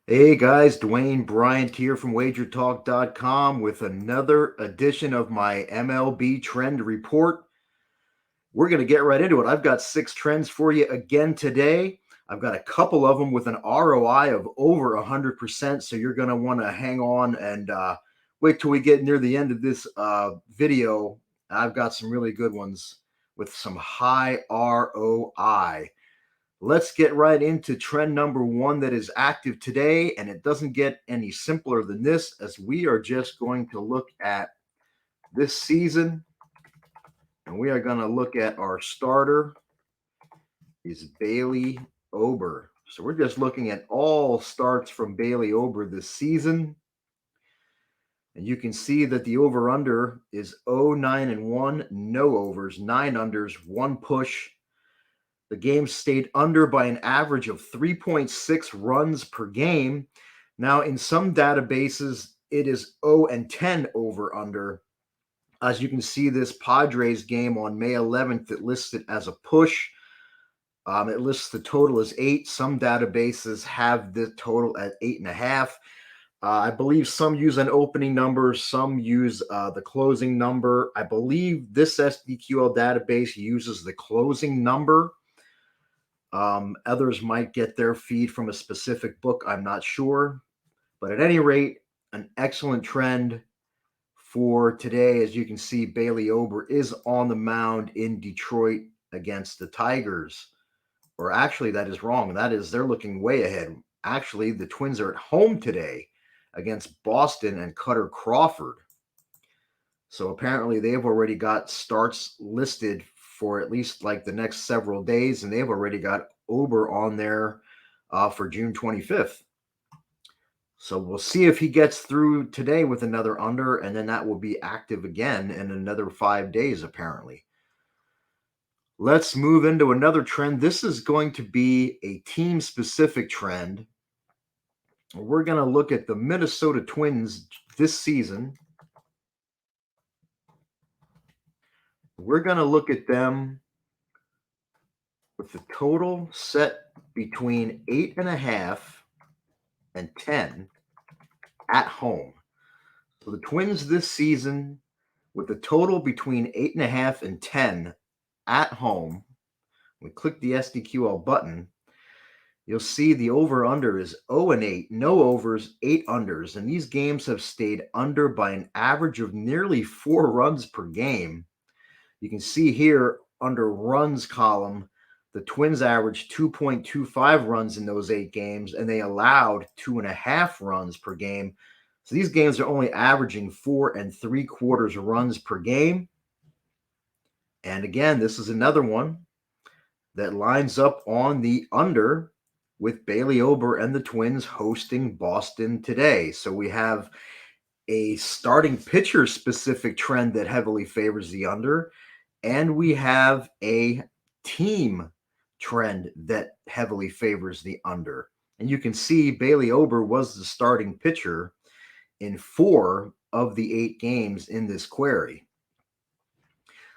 Hey guys, Dwayne Bryant here from wagertalk.com with another edition of my MLB trend report. We're going to get right into it. I've got 6 trends for you again today. I've got a couple of them with an ROI of over 100%. So you're going to want to hang on and wait till we get near the end of this video. I've got some really good ones with some high ROI. Let's get right into trend number one that is active today. And it doesn't get any simpler than this, as we are just going to look at this season. And we are going to look at our starter is Bailey Ober. So we're just looking at all starts from Bailey Ober this season. And you can see that the over under is 0-9-1, no overs, 9 unders, 1 push. The game stayed under by an average of 3.6 runs per game. Now, in some databases, it is 0-10 over under. As you can see, this Padres game on May 11th, it lists it as a push. It lists the total as 8. Some databases have the total at 8.5. I believe some use an opening number, some use the closing number. I believe this SDQL database uses the closing number. Others might get their feed from a specific book. I'm not sure. But at any rate, an excellent trend for today. As you can see, Bailey Ober is on the mound in Detroit against the Tigers. Or actually, that is wrong. That is, they're looking way ahead. Actually, the Twins are at home today against Boston and Cutter Crawford. So apparently they've already got starts listed for at least like the next several days, and they've already got Ober on there for June 25th. So we'll see if he gets through today with another under, and then that will be active again in another 5 days, apparently. Let's move into another trend. This is going to be a team-specific trend. We're going to look at the Minnesota Twins this season. We're going to look at them with the total set between 8.5 and 10 at home. So the Twins this season with a total between 8.5 and 10 at home. We click the SDQL button. You'll see the over-under is 0-8, no overs, 8 unders. And these games have stayed under by an average of nearly 4 runs per game. You can see here under runs column, the Twins averaged 2.25 runs in those 8 games, and they allowed 2.5 runs per game. So these games are only averaging 4 3/4 runs per game. And again, this is another one that lines up on the under with Bailey Ober and the Twins hosting Boston today. So we have a starting pitcher specific trend that heavily favors the under, and we have a team trend that heavily favors the under. And you can see Bailey Ober was the starting pitcher in 4 of the 8 games in this query.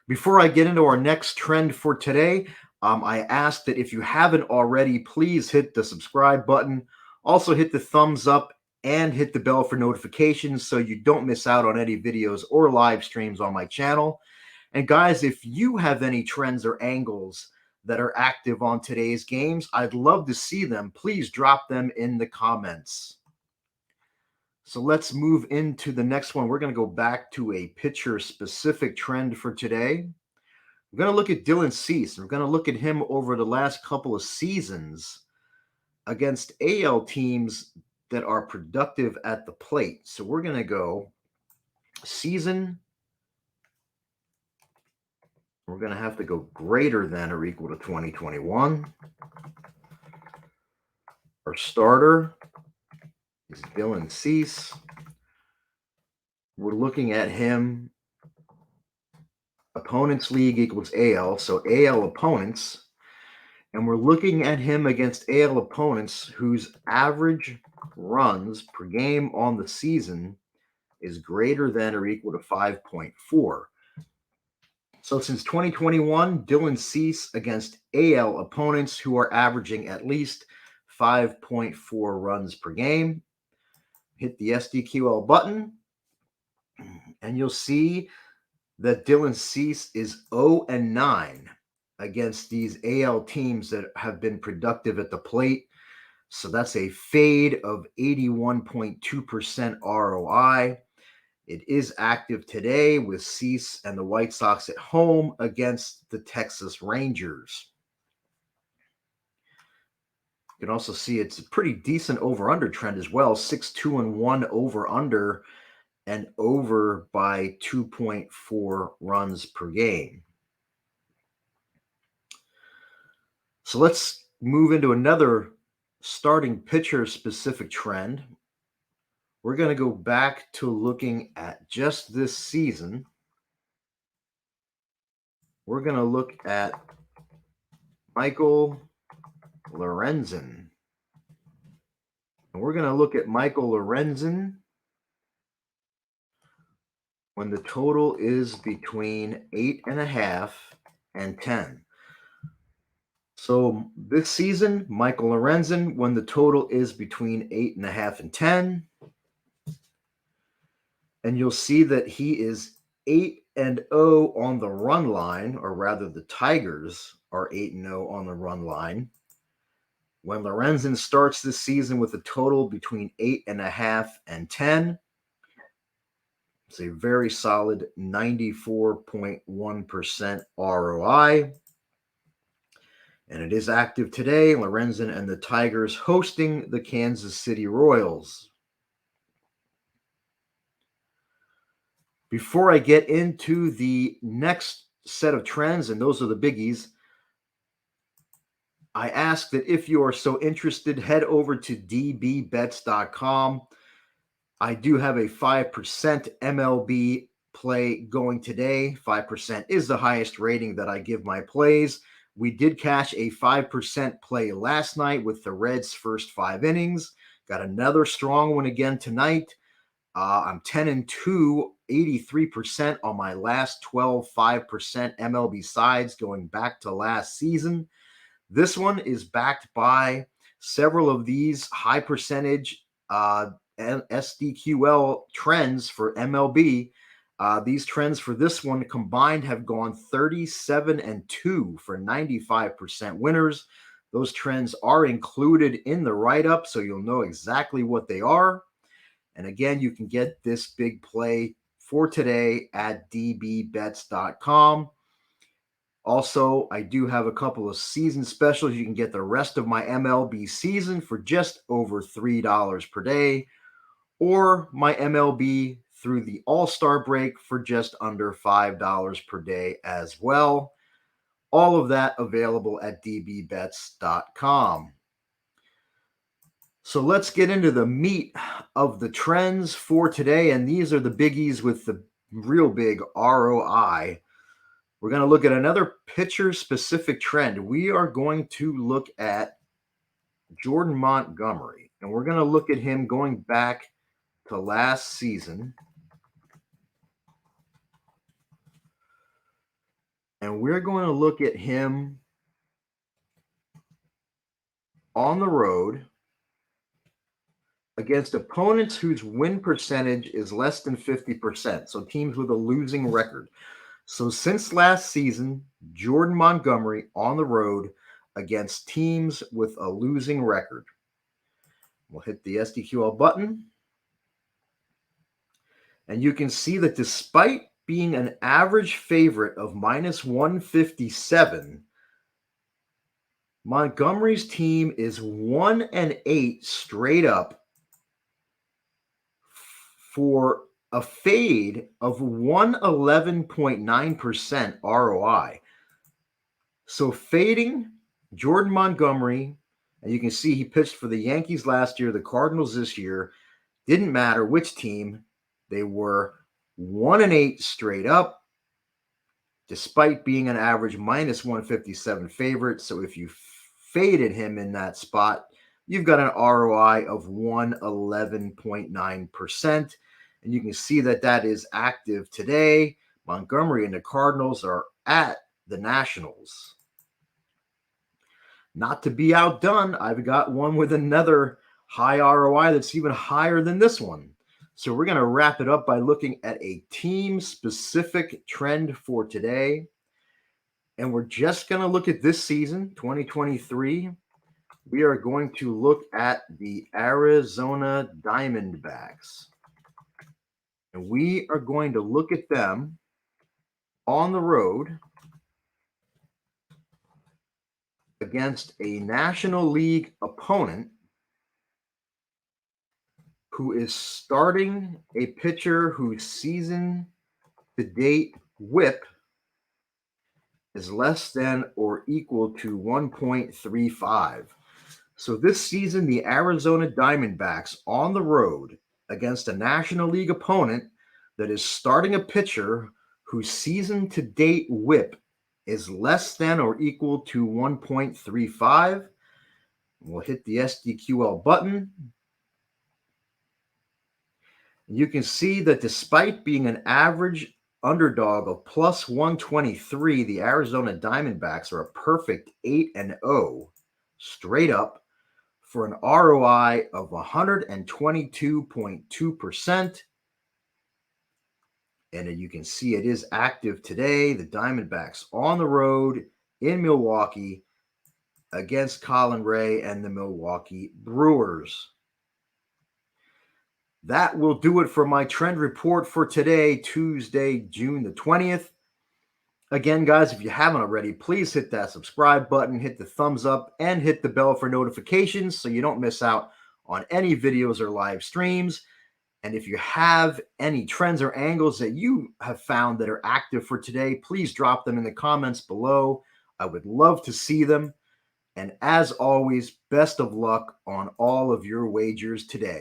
Before I get into our next trend for today, I ask that if you haven't already, please hit the subscribe button. Also hit the thumbs up and hit the bell for notifications so you don't miss out on any videos or live streams on my channel. And guys, if you have any trends or angles that are active on today's games, I'd love to see them. Please drop them in the comments. So let's move into the next one. We're going to go back to a pitcher-specific trend for today. We're going to look at Dylan Cease. We're going to look at him over the last couple of seasons against AL teams that are productive at the plate. So we're going to go season. We're going to have to go greater than or equal to 2021. Our starter is Dylan Cease. We're looking at him. Opponents league equals AL, so AL opponents. And we're looking at him against AL opponents whose average runs per game on the season is greater than or equal to 5.4. So since 2021, Dylan Cease against AL opponents who are averaging at least 5.4 runs per game. Hit the SDQL button, and you'll see that Dylan Cease is 0-9 against these AL teams that have been productive at the plate. So that's a fade of 81.2% ROI. It is active today with Cease and the White Sox at home against the Texas Rangers. You can also see it's a pretty decent over-under trend as well. 6-2-1 over-under and over by 2.4 runs per game. So let's move into another starting pitcher specific trend. We're going to go back to looking at just this season. We're going to look at Michael Lorenzen. And we're going to look at Michael Lorenzen when the total is between 8.5 and 10. So this season, Michael Lorenzen, when the total is between 8.5 and 10. And you'll see that he is 8-0 on the run line, or rather the Tigers are 8-0 on the run line. When Lorenzen starts this season with a total between 8.5 and 10, it's a very solid 94.1% ROI. And it is active today. Lorenzen and the Tigers hosting the Kansas City Royals. Before I get into the next set of trends, and those are the biggies, I ask that if you are so interested, head over to dbbets.com. I do have a 5% MLB play going today. 5% is the highest rating that I give my plays. We did cash a 5% play last night with the Reds' first 5 innings. Got another strong one again tonight. I'm 10-2, 83% on my last 12 5% MLB sides going back to last season. This one is backed by several of these high percentage SDQL trends for MLB. These trends for this one combined have gone 37-2 for 95% winners. Those trends are included in the write-up, so you'll know exactly what they are. And again, you can get this big play for today at dbbets.com. Also, I do have a couple of season specials. You can get the rest of my MLB season for just over $3 per day, or my MLB through the All-Star break for just under $5 per day as well. All of that available at dbbets.com. So let's get into the meat of the trends for today. And these are the biggies with the real big ROI. We're going to look at another pitcher-specific trend. We are going to look at Jordan Montgomery. And we're going to look at him going back to last season. And we're going to look at him on the road against opponents whose win percentage is less than 50%. So teams with a losing record. So since last season, Jordan Montgomery on the road against teams with a losing record. We'll hit the SDQL button. And you can see that despite being an average favorite of minus 157, Montgomery's team is 1-8 straight up for a fade of 111.9% ROI. So fading Jordan Montgomery, and you can see he pitched for the Yankees last year, the Cardinals this year. Didn't matter which team. They were 1-8 straight up, despite being an average minus 157 favorite. So if you faded him in that spot, you've got an ROI of 111.9%. And you can see that that is active today. Montgomery and the Cardinals are at the Nationals. Not to be outdone, I've got one with another high ROI that's even higher than this one. So we're going to wrap it up by looking at a team-specific trend for today. And we're just going to look at this season, 2023. We are going to look at the Arizona Diamondbacks. And we are going to look at them on the road against a National League opponent who is starting a pitcher whose season to date whip is less than or equal to 1.35. So this season, the Arizona Diamondbacks on the road against a National League opponent that is starting a pitcher whose season to date whip is less than or equal to 1.35. We'll hit the SDQL button. You can see that despite being an average underdog of plus 123, the Arizona Diamondbacks are a perfect 8-0 straight up for an ROI of 122.2%. And you can see it is active today. The Diamondbacks on the road in Milwaukee against Colin Ray and the Milwaukee Brewers. That will do it for my trend report for today, Tuesday, June the 20th. Again, guys, if you haven't already, please hit that subscribe button, hit the thumbs up, and hit the bell for notifications so you don't miss out on any videos or live streams. And if you have any trends or angles that you have found that are active for today, please drop them in the comments below. I would love to see them. And as always, best of luck on all of your wagers today.